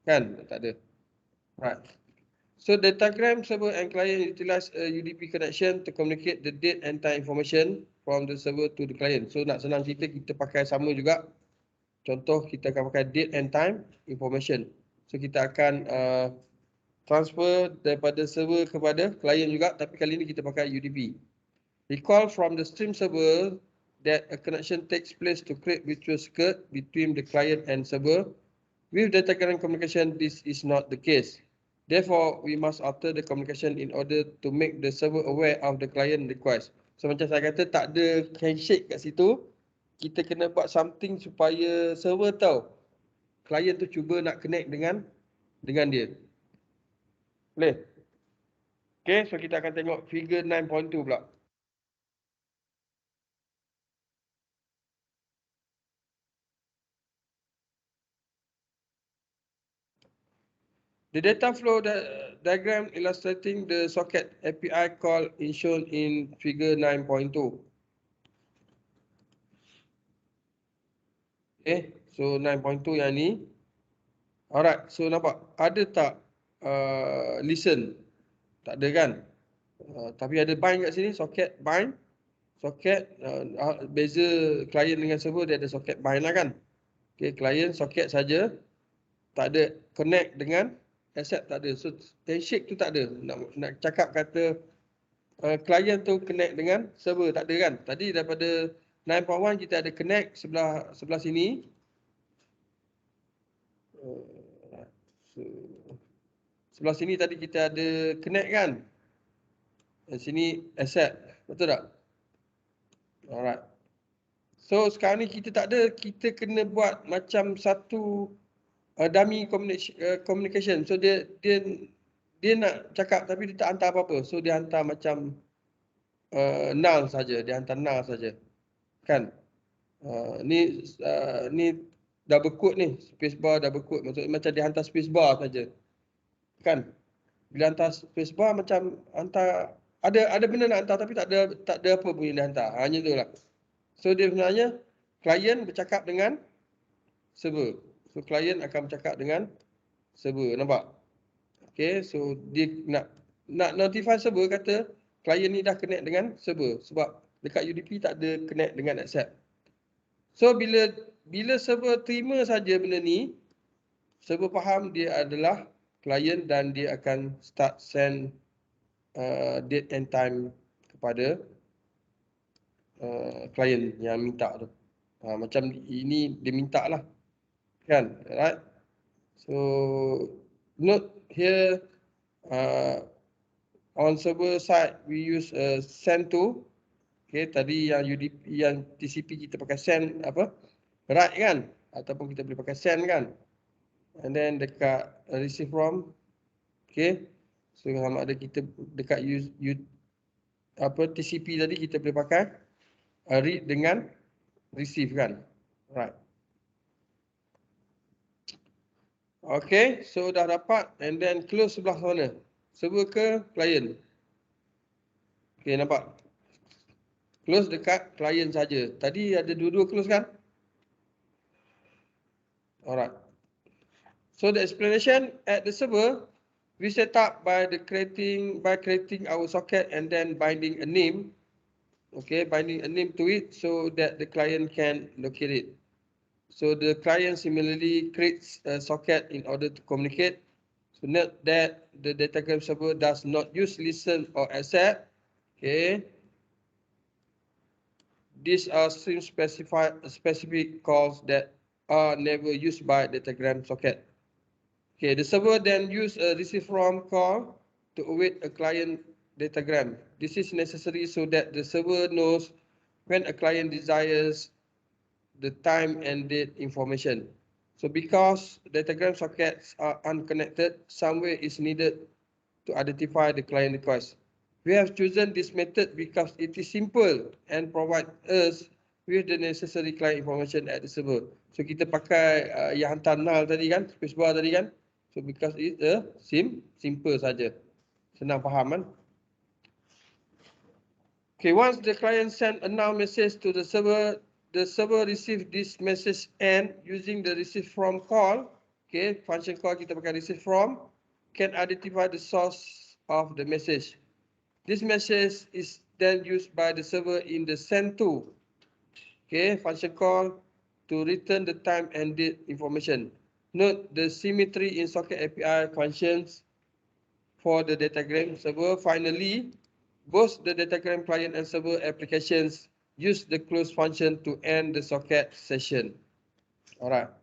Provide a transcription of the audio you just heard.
kan? Tak ada. Right. So datagram server and client utilize a UDP connection to communicate the date and time information from the server to the client. So nak senang cerita, kita pakai sama juga. Contoh, kita akan pakai date and time information. So kita akan transfer daripada server kepada client juga, tapi kali ini kita pakai UDP. Recall from the stream server that a connection takes place to create virtual circuit between the client and server. With datagram communication, this is not the case. Therefore, we must alter the communication in order to make the server aware of the client request. So macam saya kata, tak ada handshake kat situ. Kita kena buat something supaya server tahu client tu cuba nak connect dengan dia. Boleh? Okay, so kita akan tengok figure 9.2 pula. The data flow diagram illustrating the socket API call is shown in figure 9.2. Okay, so 9.2 yang ni. Alright, so nampak ada tak listen? Tak ada kan? Tapi ada bind kat sini, socket bind. Socket, beza client dengan server dia ada socket bind lah kan? Okay, client socket saja. Tak ada connect dengan accept, tak ada. So handshake tu tak ada. Nak cakap kata client tu connect dengan server, tak ada kan? Tadi daripada 9.1 kita ada connect sebelah sini. Sebelah sini tadi kita ada connect kan? Dan sini accept. Betul tak? Alright. So sekarang ni kita tak ada, kita kena buat macam satu dummy communication. So dia nak cakap tapi dia tak hantar apa-apa. So dia hantar macam null saja, dia hantar null saja. Kan? Ni double quote ni, spacebar double quote. Maksudnya macam dia hantar spacebar saja. Kan? Bila hantar spacebar macam hantar ada benda nak hantar tapi tak ada apa pun yang dia hantar. Hanya itulah. So dia sebenarnya client bercakap dengan server. So client akan bercakap dengan server, nampak? Okay, so dia nak notify server kata client ni dah connect dengan server sebab dekat UDP tak ada connect dengan accept. So bila server terima saja benda ni, server faham dia adalah client dan dia akan start send date and time kepada client yang minta tu. Macam ini dia minta lah. Kan? Right? So note here on server side we use send to. Okay, tadi yang UDP yang TCP kita pakai send apa? Write kan? Ataupun kita boleh pakai send kan? And then dekat receive from. Okay. So sama ada kita dekat TCP tadi kita boleh pakai read dengan receive kan? Right. Okay, so dah dapat and then close sebelah mana? Server ke client? Okay, nampak? Close dekat client saja. Tadi ada dua-dua close kan? Alright. So the explanation at the server, we set up by creating our socket and then binding a name. Okay, binding a name to it so that the client can locate it. So the client similarly creates a socket in order to communicate. So note that the datagram server does not use listen or accept. Okay. These are stream specific calls that are never used by datagram socket. Okay, the server then use a receive from call to await a client datagram. This is necessary so that the server knows when a client desires the time and date information. So because datagram sockets are unconnected, some way is needed to identify the client request. We have chosen this method because it is simple and provide us with the necessary client information at the server. So kita pakai yang hantar null tadi kan, spacebar tadi kan. So because it's a simple saja. Senang faham kan? Okay, once the client send a null message to the server receives this message and using the receive from call, Okay, function call kita pakai receive from can identify the source of the message. This message is then used by the server in the send to. Okay, function call to return the time and date information. Note the symmetry in socket API functions for the datagram server. Finally, both the datagram client and server applications use the close function to end the socket session. Alright.